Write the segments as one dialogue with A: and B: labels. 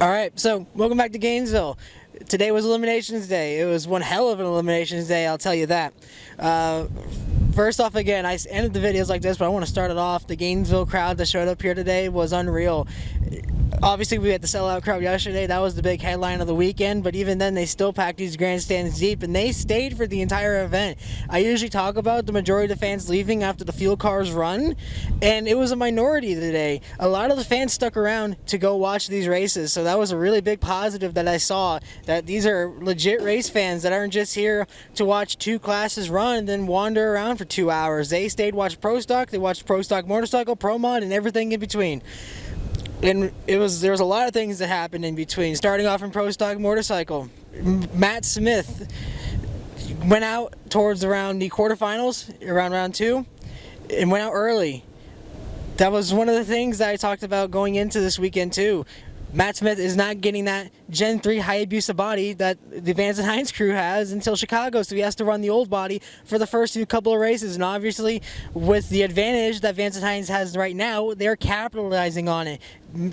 A: All right, so welcome back to Gainesville. Today was Eliminations Day. It was one hell of an Eliminations Day, I'll tell you that. First off, again, I ended the videos like this, but I want to start it off. The Gainesville crowd that showed up here today was unreal. Obviously, we had the sellout crowd yesterday. That was the big headline of the weekend, but even then, they still packed these grandstands deep, and they stayed for the entire event. I usually talk about the majority of the fans leaving after the fuel cars run, and it was a minority today. A lot of the fans stuck around to go watch these races, so that was a really big positive that I saw, that these are legit race fans that aren't just here to watch two classes run and then wander around for 2 hours. They stayed, watched Pro Stock, they watched Pro Stock Motorcycle, Pro Mod, and everything in between. And there was a lot of things that happened in between. Starting off in Pro Stock Motorcycle, Matt Smith went out towards around the quarterfinals, around round 2, and went out early. That was one of the things that I talked about going into this weekend too. Matt Smith is not getting that Gen 3 Hayabusa body that the Vance and Hines crew has until Chicago, so he has to run the old body for the first few couple of races. And obviously, with the advantage that Vance and Hines has right now, they're capitalizing on it,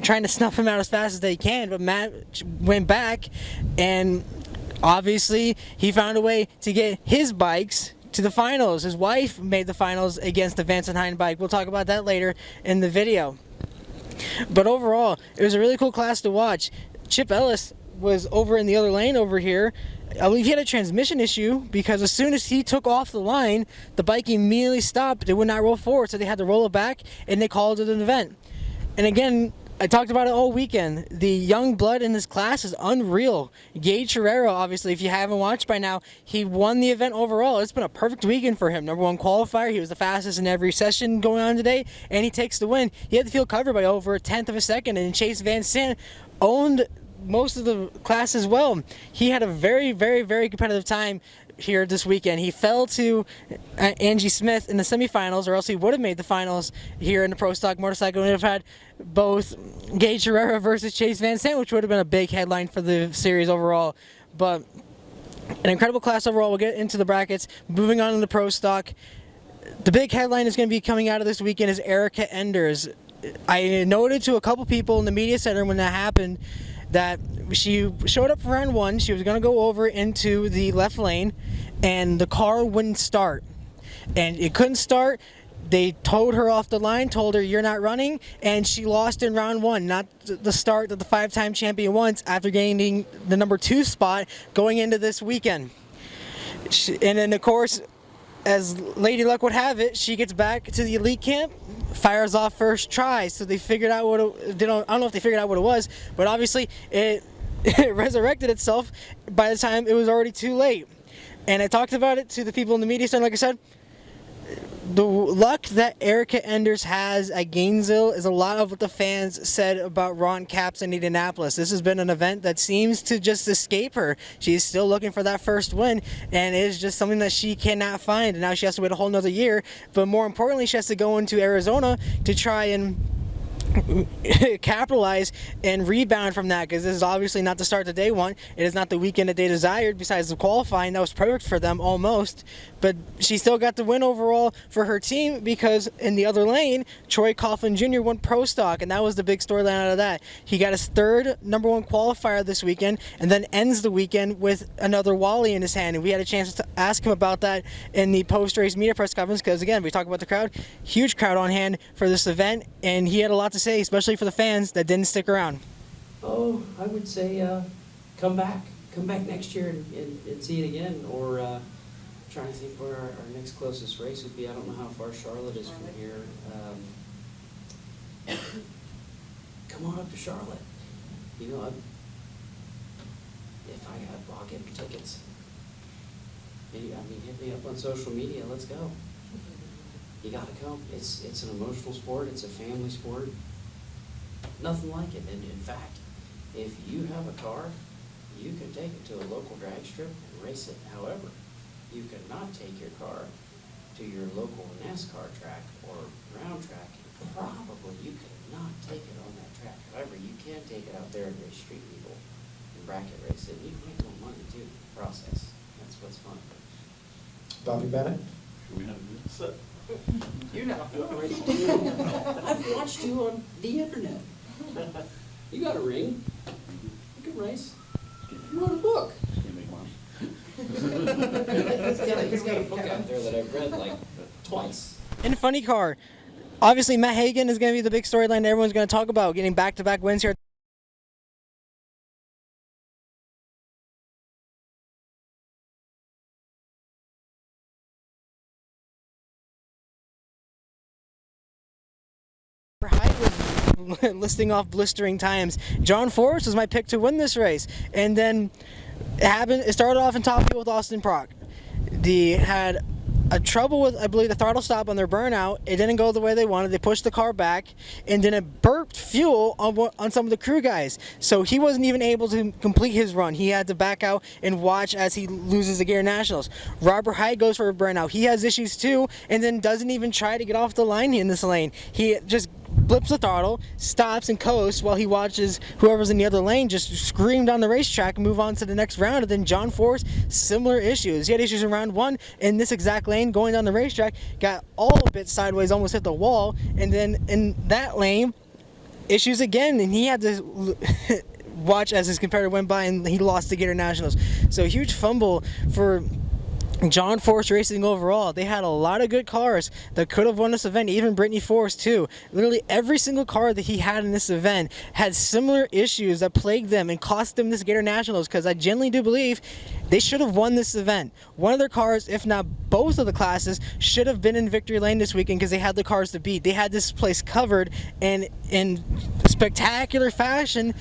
A: trying to snuff him out as fast as they can. But Matt went back, and obviously, he found a way to get his bikes to the finals. His wife made the finals against the Vance and Hines bike. We'll talk about that later in the video. But overall, it was a really cool class to watch. Chip Ellis was over in the other lane over here. I believe he had a transmission issue because as soon as he took off the line, the bike immediately stopped. It would not roll forward, so they had to roll it back, and they called it an event. And again, I talked about it all weekend. The young blood in this class is unreal. Gage Herrera, obviously, if you haven't watched by now, he won the event overall. It's been a perfect weekend for him. #1 qualifier. He was the fastest in every session going on today, and he takes the win. He had the field covered by over 1/10 of a second, and Chase Van Sant owned most of the class as well. He had a very, very, very competitive time here this weekend. He fell to Angie Smith in the semifinals, or else he would have made the finals here in the Pro Stock Motorcycle. We would have had both Gage Herrera versus Chase Van Sant, which would have been a big headline for the series overall. But an incredible class overall. We'll get into the brackets. Moving on to the Pro Stock, the big headline is going to be coming out of this weekend is Erica Enders. I noted to a couple people in the media center when that happened that she showed up for round 1. She was going to go over into the left lane, and the car wouldn't start. And it couldn't start. They towed her off the line, told her you're not running, and she lost in round 1. Not the start that the 5-time champion wants after gaining the #2 spot going into this weekend. And then, of course, as Lady Luck would have it, she gets back to the elite camp, fires off first try. So they figured out what it, I don't know if they figured out what it was, but obviously it resurrected itself by the time it was already too late. And I talked about it to the people in the media center. Like I said, the luck that Erica Enders has at Gainesville is a lot of what the fans said about Ron Capps in Indianapolis. This has been an event that seems to just escape her. She's still looking for that first win, and it is just something that she cannot find. And now she has to wait a whole nother year. But more importantly, she has to go into Arizona to try and capitalize and rebound from that, because this is obviously not the start that they want. It is not the weekend that they desired. Besides the qualifying, that was perfect for them almost, but she still got the win overall for her team, because in the other lane, Troy Coughlin Jr. won Pro Stock, and that was the big storyline out of that. He got his 3rd #1 qualifier this weekend, and then ends the weekend with another Wally in his hand. And we had a chance to ask him about that in the post-race media press conference, because again, we talk about the crowd, huge crowd on hand for this event, and he had a lot to say, especially for the fans that didn't stick around.
B: Oh, I would say come back next year and see it again, or trying to think where our next closest race would be. I don't know how far Charlotte is from here. Come on up to Charlotte. You know, I'll get tickets. Maybe, hit me up on social media. Let's go. You gotta come. It's an emotional sport. It's a family sport. Nothing like it. And in fact, if you have a car, you can take it to a local drag strip and race it. However, you cannot take your car to your local NASCAR track or round track. Probably you cannot take it on that track. However, you can take it out there and race street people and bracket race it. You can make more money too. Process. That's what's fun.
C: Bobby Bennett?
D: Should we have this?
B: You're not already. I've watched you on the internet. You got a ring. You can race. You wrote a book. He's got a book out there that I've read like twice.
A: In funny car, obviously Matt Hagan is going to be the big storyline that everyone's going to talk about, getting back-to-back wins here. Hight was listing off blistering times. John Force was my pick to win this race, and then it started off in top fuel with Austin Prock. They had a trouble with, I believe, the throttle stop on their burnout. It didn't go the way they wanted. They pushed the car back, and then it burped fuel on some of the crew guys. So he wasn't even able to complete his run. He had to back out and watch as he loses the Gatornationals. Robert Hight goes for a burnout. He has issues too, and then doesn't even try to get off the line in this lane. He just blips the throttle, stops and coasts while he watches whoever's in the other lane just scream down the racetrack and move on to the next round. And then John Force, similar issues. He had issues in round one in this exact lane going down the racetrack, got all a bit sideways, almost hit the wall, and then in that lane, issues again, and he had to watch as his competitor went by and he lost the Gatornationals. So huge fumble for John Force Racing overall. They had a lot of good cars that could have won this event, even Brittany Force too. Literally every single car that he had in this event had similar issues that plagued them and cost them this Gatornationals, because I genuinely do believe they should have won this event. One of their cars, if not both of the classes, should have been in victory lane this weekend because they had the cars to beat. They had this place covered, and in spectacular fashion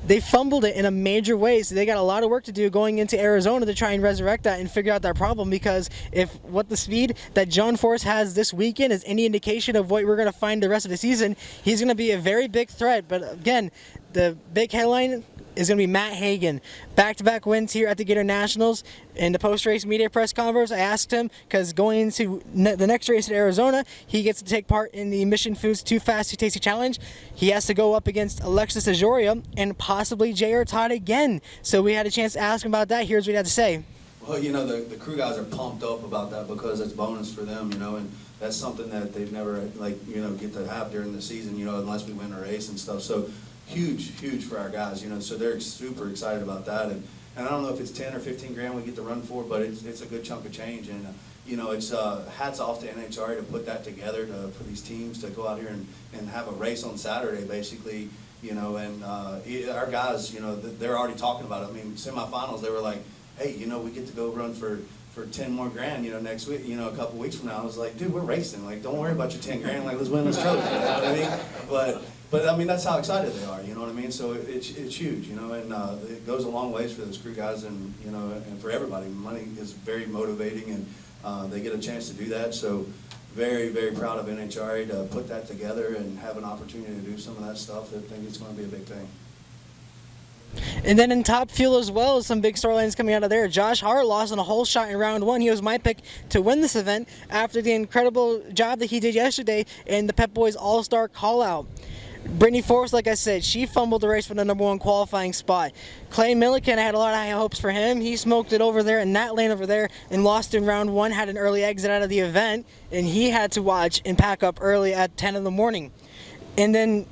A: they fumbled it in a major way. So they got a lot of work to do going into Arizona to try and resurrect that and figure out that problem, because if what the speed that John Force has this weekend is any indication of what we're going to find the rest of the season, he's going to be a very big threat. But again, the big headline is going to be Matt Hagan. Back-to-back wins here at the Gatornationals. In the post-race media press conference, I asked him, because going into the next race at Arizona, he gets to take part in the Mission Foods Too Fast Too Tasty Challenge. He has to go up against Alexis Ajoria and possibly J.R. Todd again. So we had a chance to ask him about that. Here's what he had to say.
D: Well, you know, the crew guys are pumped up about that because it's bonus for them, you know, and that's something that they've never, like, you know, get to have during the season, you know, unless we win a race and stuff. So huge for our guys, you know, so they're super excited about that. And I don't know if it's 10 or 15 grand we get to run for, but it's a good chunk of change. And, you know, it's hats off to NHRA to put that together for these teams to go out here and have a race on Saturday, basically, you know, and our guys, you know, they're already talking about it. I mean, semifinals, they were like, hey, you know, we get to go run for 10 more grand, you know, next week, you know, a couple weeks from now. I was like, dude, we're racing. Like, don't worry about your 10 grand. Like, let's win this trophy. You know what I mean? But I mean, that's how excited they are. You know what I mean? So it's huge, you know, and it goes a long ways for those crew guys, and you know, and for everybody. Money is very motivating, and they get a chance to do that. So very proud of NHRA to put that together and have an opportunity to do some of that stuff. I think it's going to be a big thing.
A: And then in Top Fuel as well, some big storylines coming out of there. Josh Hart lost on a whole shot in round one. He was my pick to win this event after the incredible job that he did yesterday in the Pep Boys All-Star call-out. Brittany Force, like I said, she fumbled the race for the #1 qualifying spot. Clay Milliken, I had a lot of high hopes for him. He smoked it over there in that lane over there and lost in round one, had an early exit out of the event, and he had to watch and pack up early at 10 in the morning. And then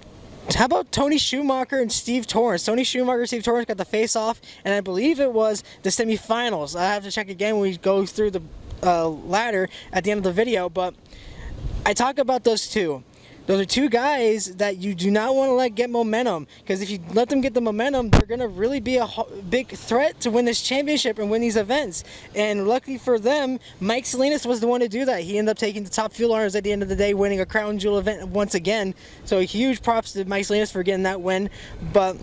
A: how about Tony Schumacher and Steve Torrence? Tony Schumacher and Steve Torrence got the face-off, and I believe it was the semifinals. I have to check again when we go through the ladder at the end of the video, but I talk about those two. Those are two guys that you do not want to let get momentum, because if you let them get the momentum, they're going to really be a big threat to win this championship and win these events. And luckily for them, Mike Salinas was the one to do that. He ended up taking the Top Fuel honors at the end of the day, winning a crown jewel event once again. So huge props to Mike Salinas for getting that win. But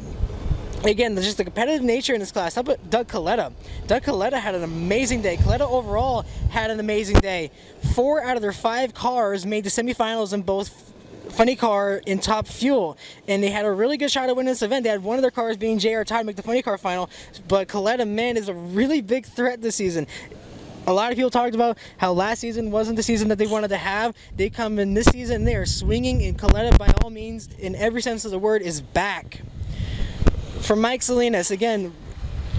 A: again, just the competitive nature in this class. How about Doug Coletta? Doug Coletta had an amazing day. Coletta overall had an amazing day. 4 out of their 5 cars made the semifinals in both Funny Car in Top Fuel, and they had a really good shot at winning this event. They had one of their cars being J.R. Todd make the Funny Car final, but Coletta, man, is a really big threat this season. A lot of people talked about how last season wasn't the season that they wanted to have. They come in this season and they are swinging, and Coletta, by all means, in every sense of the word, is back. For Mike Salinas, again,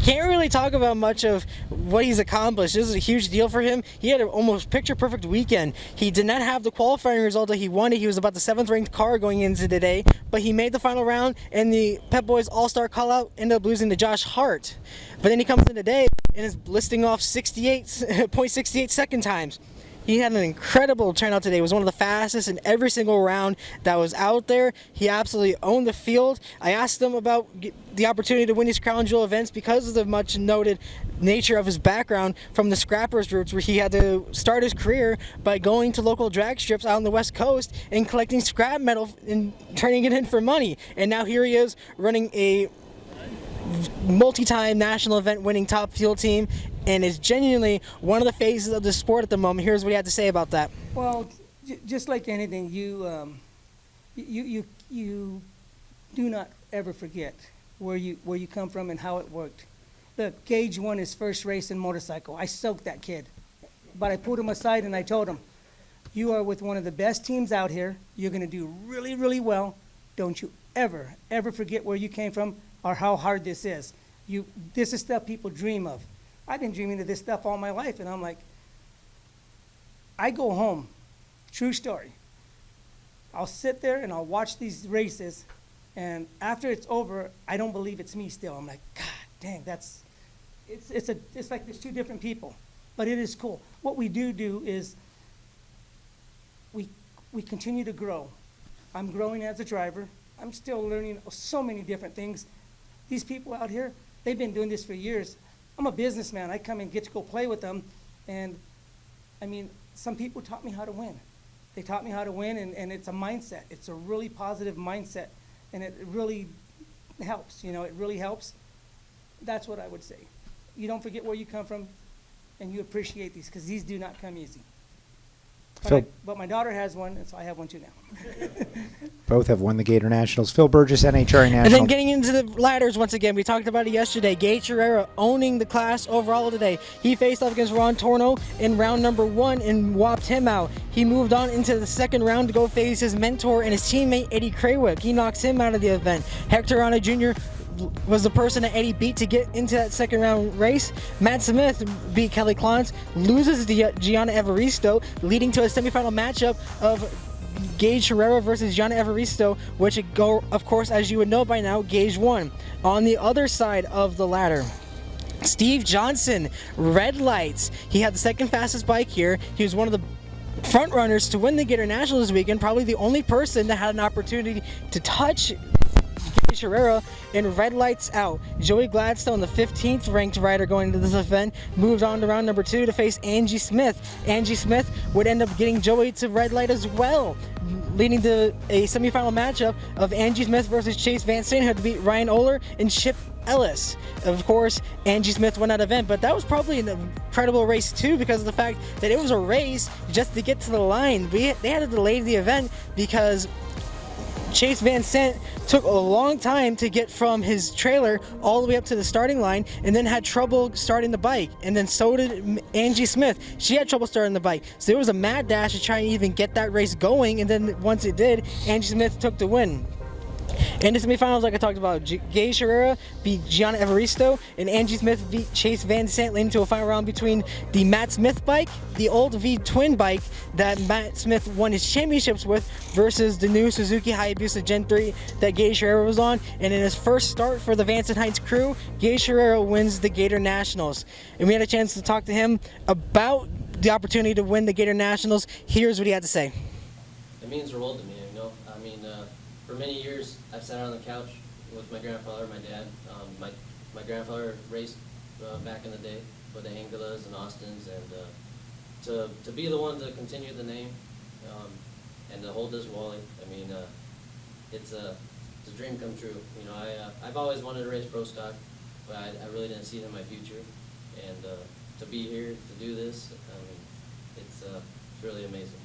A: can't really talk about much of what he's accomplished. This is a huge deal for him. He had an almost picture-perfect weekend. He did not have the qualifying result that he wanted. He was about the 7th-ranked car going into today, but he made the final round, and the Pep Boys All-Star call-out ended up losing to Josh Hart. But then he comes in today and is listing off 68.68 second times. He had an incredible turnout today. He was one of the fastest in every single round that was out there. He absolutely owned the field. I asked him about the opportunity to win these Crown Jewel events because of the much noted nature of his background from the scrappers roots, where he had to start his career by going to local drag strips out on the West Coast and collecting scrap metal and turning it in for money. And now here he is running a multi-time national event winning top field team, and is genuinely one of the faces of the sport at the moment. Here's what he had to say about that.
E: Well, just like anything, you do not ever forget where you come from and how it worked. Look, Gage won his first race in motorcycle. I soaked that kid, but I pulled him aside and I told him, "You are with one of the best teams out here. You're going to do really, really well. Don't you ever forget where you came from or how hard this is. This is stuff people dream of." I've been dreaming of this stuff all my life, and I'm like, I go home, true story. I'll sit there and I'll watch these races, and after it's over, I don't believe it's me still. I'm like, God dang, it's like there's two different people, but it is cool. What we do is we continue to grow. I'm growing as a driver. I'm still learning so many different things. These people out here, they've been doing this for years. I'm a businessman. I come and get to go play with them. And, I mean, some people taught me how to win. They taught me how to win, and it's a mindset. It's a really positive mindset, and it really helps. You know, it really helps. That's what I would say. You don't forget where you come from, and you appreciate these, because these do not come easy. But my daughter has one, and so I have one too now.
C: Both have won the Gatornationals. Phil Burgess, NHRA National.
A: And then getting into the ladders once again, we talked about it yesterday. Gatornationals owning the class overall today. He faced off against Ron Torno in round number 1 and whopped him out. He moved on into the second round to go face his mentor and his teammate Eddie Craywick. He knocks him out of the event. Hector Rana Jr. was the person that Eddie beat to get into that second round race. Matt Smith beat Kelly Klantz, loses to Gianna Evaristo, leading to a semifinal matchup of Gage Herrera versus Gianna Evaristo, which, of course, as you would know by now, Gage won. On the other side of the ladder, Steve Johnson, red lights. He had the second fastest bike here. He was one of the front runners to win the Gatornationals this weekend, probably the only person that had an opportunity to touch Herrera in red lights out. Joey Gladstone, the 15th ranked rider going into this event, moved on to round number 2 to face Angie Smith. Angie Smith would end up getting Joey to red light as well, leading to a semifinal matchup of Angie Smith versus Chase Van Sant, who had to beat Ryan Oler and Chip Ellis. Of course, Angie Smith won that event, but that was probably an incredible race too, because of the fact that it was a race just to get to the line. They had to delay the event because Chase Van Sant took a long time to get from his trailer all the way up to the starting line, and then had trouble starting the bike. And then so did Angie Smith. She had trouble starting the bike. So there was a mad dash to try and even get that race going, and then once it did, Angie Smith took the win. In the semifinals, like I talked about, Gage Herrera beat Gianna Evaristo, and Angie Smith beat Chase Van Sant, leading to a final round between the Matt Smith bike, the old V twin bike that Matt Smith won his championships with, versus the new Suzuki Hayabusa Gen 3 that Gage Herrera was on. And in his first start for the Vance and Heights crew, Gage Herrera wins the Gatornationals. And we had a chance to talk to him about the opportunity to win the Gatornationals. Here's what he had to say.
F: It means the world to me, you know. I mean, for many years, I've sat on the couch with my grandfather, my dad. My grandfather raced back in the day with the Angulas and Austins, and to be the one to continue the name and to hold this Wally, I mean, it's a dream come true. You know, I've always wanted to race pro stock, but I really didn't see it in my future, and to be here to do this, I mean, it's really amazing.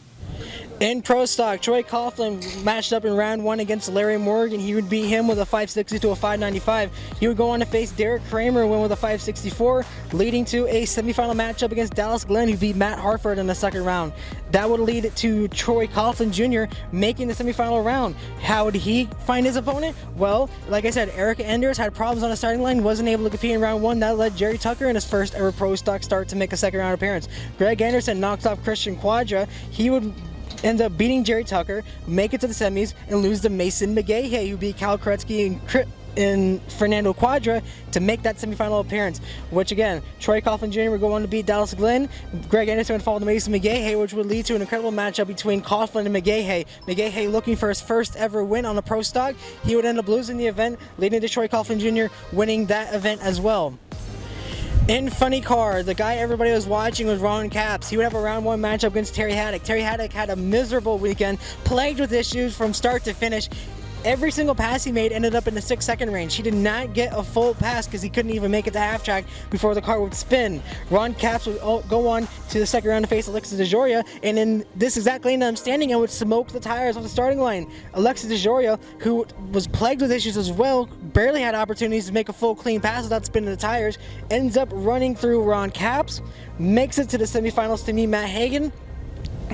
A: In Pro Stock, Troy Coughlin matched up in round 1 against Larry Morgan. He would beat him with a 560 to a 595. He would go on to face Derek Kramer, win with a 564, leading to a semifinal matchup against Dallas Glenn, who beat Matt Hartford in the second round. That would lead to Troy Coughlin Jr. making the semifinal round. How would he find his opponent? Well, like I said, Eric Enders had problems on the starting line, wasn't able to compete in round 1. That led Jerry Tucker in his first ever Pro Stock start to make a second round appearance. Greg Anderson knocked off Christian Quadra. He would end up beating Jerry Tucker, make it to the semis, and lose to Mason McGahey, who beat Cal Kretsky and Fernando Quadra to make that semifinal appearance. Which again, Troy Coughlin Jr. would go on to beat Dallas Glenn. Greg Anderson would fall to Mason McGahey, which would lead to an incredible matchup between Coughlin and McGahey. McGahey looking for his first ever win on the Pro Stock. He would end up losing the event, leading to Troy Coughlin Jr. winning that event as well. In Funny Car, the guy everybody was watching was Ron Capps. He would have a round 1 matchup against Terry Haddock. Terry Haddock had a miserable weekend, plagued with issues from start to finish. Every single pass he made ended up in the 6-second range. He did not get a full pass because he couldn't even make it to half track before the car would spin. Ron Capps would go on to the second round to face Alexis DeJoria, and in this exact lane that I'm standing in would smoke the tires off the starting line. Alexis DeJoria, who was plagued with issues as well, barely had opportunities to make a full clean pass without spinning the tires, ends up running through Ron Capps, makes it to the semifinals to meet Matt Hagan,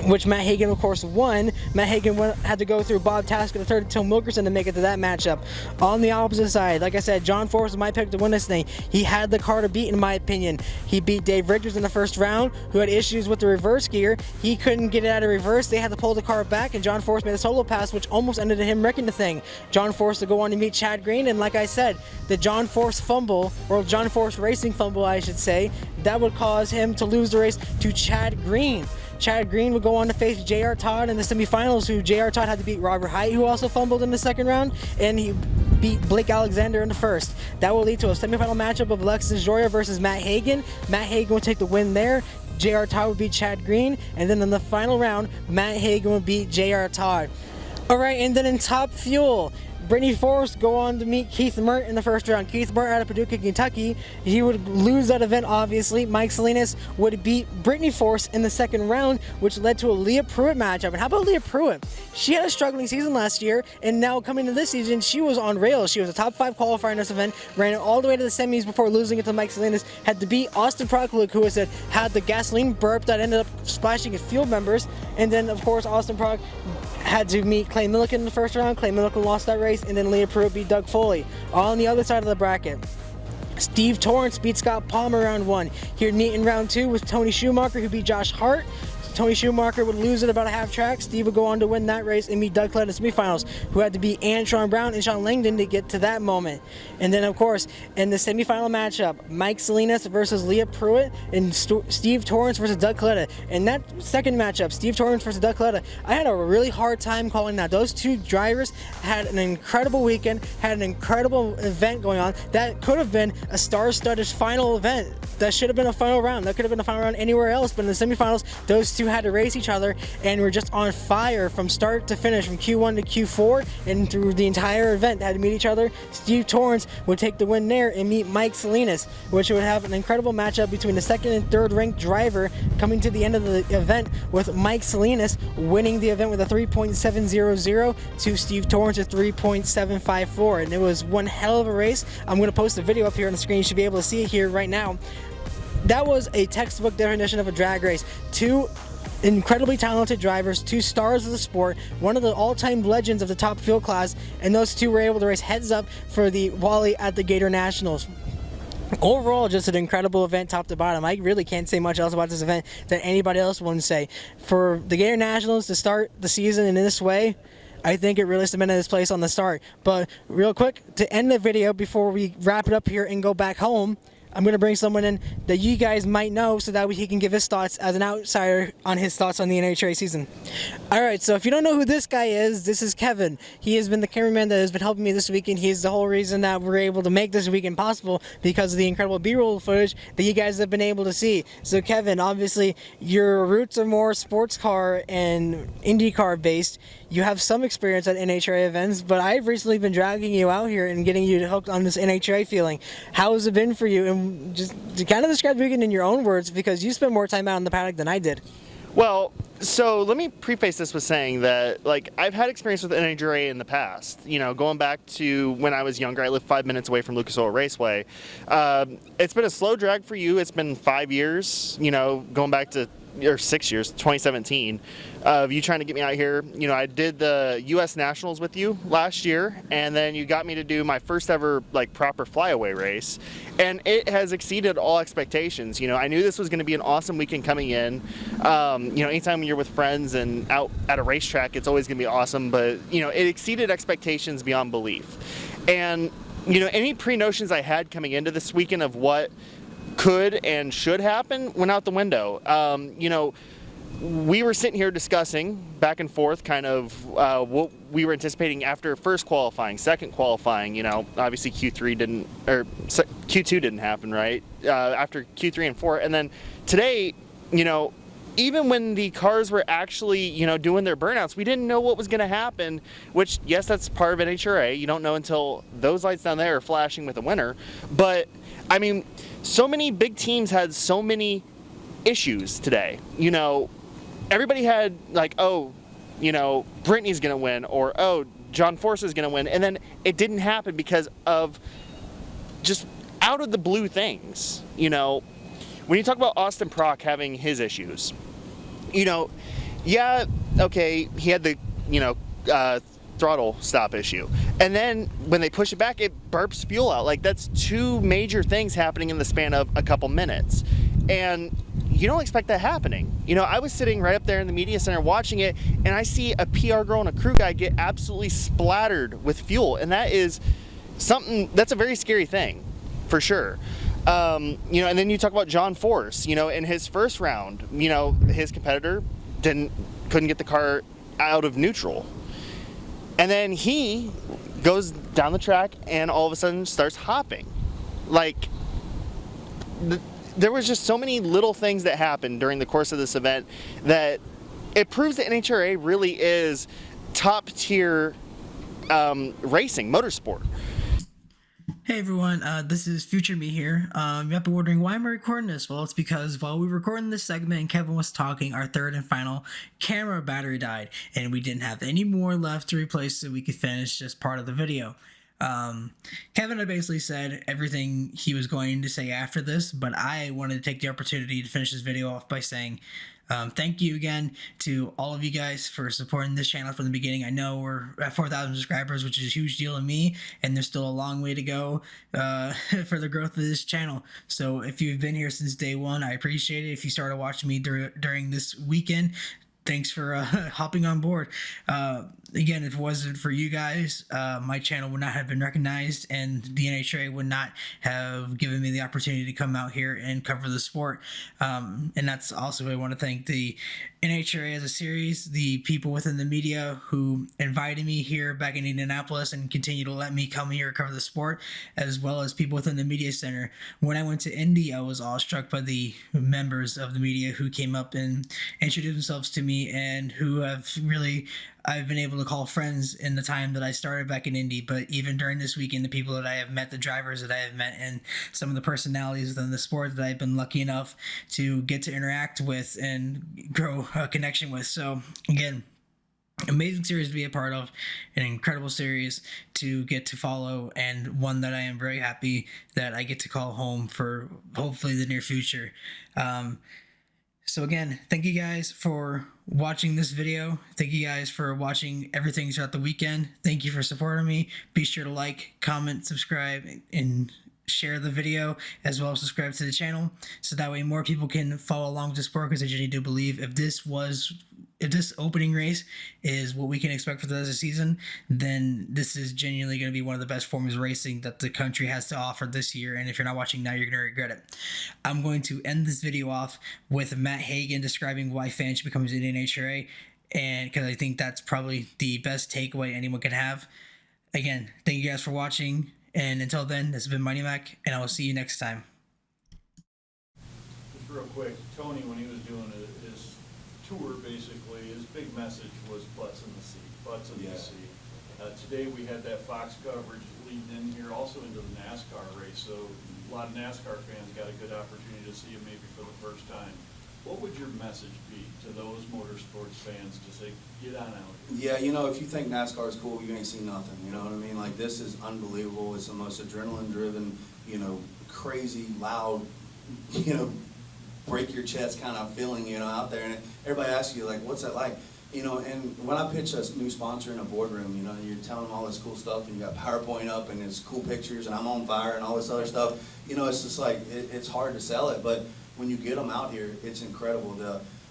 A: which Matt Hagan, of course, won. Matt Hagan had to go through Bob Tasker III and Tim Wilkerson to make it to that matchup. On the opposite side, like I said, John Force was my pick to win this thing. He had the car to beat, in my opinion. He beat Dave Richards in the first round, who had issues with the reverse gear. He couldn't get it out of reverse. They had to pull the car back, and John Force made a solo pass, which almost ended in him wrecking the thing. John Force to go on to meet Chad Green, and like I said, the John Force fumble, or John Force racing fumble, I should say, that would cause him to lose the race to Chad Green. Chad Green would go on to face J.R. Todd in the semifinals, who J.R. Todd had to beat Robert Hight, who also fumbled in the second round, and he beat Blake Alexander in the first. That will lead to a semifinal matchup of Alexis DeJoria versus Matt Hagan. Matt Hagan would take the win there. J.R. Todd would beat Chad Green, and then in the final round, Matt Hagan would beat J.R. Todd. Alright, and then in Top Fuel, Brittany Force go on to meet Keith Mert in the first round. Keith Mert out of Paducah, Kentucky. He would lose that event, obviously. Mike Salinas would beat Brittany Force in the second round, which led to a Leah Pruitt matchup. And how about Leah Pruitt? She had a struggling season last year, and now coming to this season, she was on rails. She was a top 5 qualifier in this event, ran it all the way to the semis before losing it to Mike Salinas, had to beat Austin Prokluk, who had the gasoline burp that ended up splashing his field members. And then, of course, Austin Prokluk had to meet Clay Milliken in the first round. Clay Milliken lost that race, and then Leah Pruitt beat Doug Foley. On the other side of the bracket, Steve Torrance beat Scott Palmer round 1. He would meet in round 2 with Tony Schumacher, who beat Josh Hart. Tony Schumacher would lose at about a half track. Steve would go on to win that race and meet Doug Clett in the semifinals, who had to beat Antron Brown and Sean Langdon to get to that moment. And then, of course, in the semifinal matchup, Mike Salinas versus Leah Pruitt and Steve Torrance versus Doug Clett. In that second matchup, Steve Torrance versus Doug Clett, I had a really hard time calling that. Those two drivers had an incredible weekend, had an incredible event going on. That could have been a star-studded final event. That should have been a final round. That could have been a final round anywhere else, but in the semifinals, those two had to race each other and were just on fire from start to finish, from Q1 to Q4, and through the entire event. They had to meet each other. Steve Torrance would take the win there and meet Mike Salinas, which would have an incredible matchup between the second and third ranked driver coming to the end of the event, with Mike Salinas winning the event with a 3.700 to Steve Torrance's 3.754. And it was one hell of a race. I'm going to post a video up here on the screen. You should be able to see it here right now. That was a textbook definition of a drag race. Two incredibly talented drivers, two stars of the sport, one of the all-time legends of the top field class, and those two were able to race heads up for the Wally at the Gatornationals. Overall, just an incredible event top to bottom. I really can't say much else about this event that anybody else wouldn't say. For the Gatornationals to start the season in this way, I think it really cemented its place on the start. But real quick, to end the video before we wrap it up here and go back home, I'm going to bring someone in that you guys might know so that he can give his thoughts as an outsider on his thoughts on the NHRA season. Alright, so if you don't know who this guy is, this is Kevin. He has been the cameraman that has been helping me this weekend. He's the whole reason that we're able to make this weekend possible, because of the incredible B-roll footage that you guys have been able to see. So Kevin, obviously your roots are more sports car and IndyCar based. You have some experience at NHRA events, but I've recently been dragging you out here and getting you hooked on this NHRA feeling. How has it been for you? And just to kind of describe the weekend in your own words, because you spent more time out in the paddock than I did.
G: Well, so let me preface this with saying that, like, I've had experience with NHRA in the past. You know, going back to when I was younger, I lived 5 minutes away from Lucas Oil Raceway. It's been a slow drag for you. It's been 5 years, you know, going back to, or 6 years, 2017, of you trying to get me out here. You know, I did the U.S. Nationals with you last year, and then you got me to do my first ever, like, proper flyaway race, and it has exceeded all expectations. You know, I knew this was going to be an awesome weekend coming in. You know, anytime you're with friends and out at a racetrack, it's always going to be awesome, but, you know, it exceeded expectations beyond belief. And, you know, any pre-notions I had coming into this weekend of what could and should happen went out the window. You know, we were sitting here discussing back and forth kind of what we were anticipating after first qualifying, second qualifying. You know, obviously Q2 didn't happen, right? After Q3 and 4, and then today, you know, even when the cars were actually, you know, doing their burnouts, we didn't know what was going to happen, which, yes, that's part of NHRA. You don't know until those lights down there are flashing with a winner. But, I mean, so many big teams had so many issues today. You know, everybody had, like, oh, you know, Brittany's going to win, or, oh, John Force is going to win. And then it didn't happen because of just out of the blue things. You know, when you talk about Austin Prock having his issues, you know, yeah, okay, he had the, you know, throttle stop issue. And then when they push it back, it burps fuel out. Like, that's two major things happening in the span of a couple minutes. And you don't expect that happening. You know, I was sitting right up there in the media center watching it, and I see a PR girl and a crew guy get absolutely splattered with fuel. And that is something, that's a very scary thing, for sure. You know, and then you talk about John Force, you know, in his first round, you know, his competitor couldn't get the car out of neutral. And then he goes down the track and all of a sudden starts hopping. Like, there was just so many little things that happened during the course of this event that it proves that NHRA really is top tier racing, motorsport.
A: Hey everyone, this is Future Me here. You might be wondering, why am I recording this? Well, it's because while we were recording this segment and Kevin was talking, our third and final camera battery died, and we didn't have any more left to replace so we could finish just part of the video. Kevin had basically said everything he was going to say after this, but I wanted to take the opportunity to finish this video off by saying thank you again to all of you guys for supporting this channel from the beginning. I know we're at 4,000 subscribers, which is a huge deal to me, and there's still a long way to go for the growth of this channel. So if you've been here since day one, I appreciate it. If you started watching me during this weekend, thanks for hopping on board. Again, if it wasn't for you guys, my channel would not have been recognized, and the NHRA would not have given me the opportunity to come out here and cover the sport. And that's also, I want to thank the NHRA as a series, the people within the media who invited me here back in Indianapolis and continue to let me come here and cover the sport, as well as people within the media center. When I went to Indy, I was awestruck by the members of the media who came up and introduced themselves to me, and who have really, I've been able to call friends in the time that I started back in Indy. But even during this weekend, the people that I have met, the drivers that I have met, and some of the personalities within the sport that I've been lucky enough to get to interact with and grow a connection with. So again, amazing series to be a part of, an incredible series to get to follow, and one that I am very happy that I get to call home for hopefully the near future. So again, thank you guys for watching this video. Thank you guys for watching everything throughout the weekend. Thank you for supporting me. Be sure to like, comment, subscribe, and share the video, as well as subscribe to the channel, so that way more people can follow along with the sport, because I genuinely do believe if this opening race is what we can expect for the rest of the season, then this is genuinely going to be one of the best forms of racing that the country has to offer this year. And if you're not watching now, you're going to regret it. I'm going to end this video off with Matt Hagan describing why fans should become an NHRA, and because I think that's probably the best takeaway anyone can have. Again, thank you guys for watching, and until then, this has been Mighty Mac, and I will see you next time.
H: Just real quick, Tony, when he was doing his tour, basically, his big message was butts in the seat, butts in the seat. Today we had that Fox coverage leading in here, also into the NASCAR race, so a lot of NASCAR fans got a good opportunity to see him maybe for the first time. what would your message be to those motorsports fans to say, get on out here?
D: Yeah, you know, if you think NASCAR is cool, you ain't seen nothing, you know what I mean? Like, this is unbelievable. It's the most adrenaline-driven, you know, crazy, loud, you know, break your chest kind of feeling, you know, out there. And everybody asks you, like, what's that like? You know, and when I pitch a new sponsor in a boardroom, you know, you're telling them all this cool stuff, and you got PowerPoint up, and it's cool pictures, and I'm on fire, and all this other stuff. You know, it's just like, it's hard to sell it, but when you get them out here, it's incredible.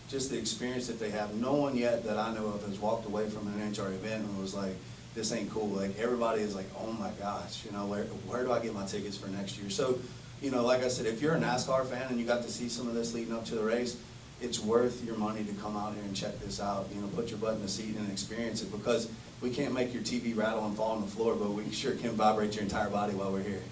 D: Just the experience that they have. No one yet that I know of has walked away from an NHRA event and was like, this ain't cool. Like, everybody is like, oh my gosh, you know, where do I get my tickets for next year? So, you know, like I said, if you're a NASCAR fan and you got to see some of this leading up to the race, it's worth your money to come out here and check this out. You know, put your butt in the seat and experience it, because we can't make your TV rattle and fall on the floor, but we sure can vibrate your entire body while we're here.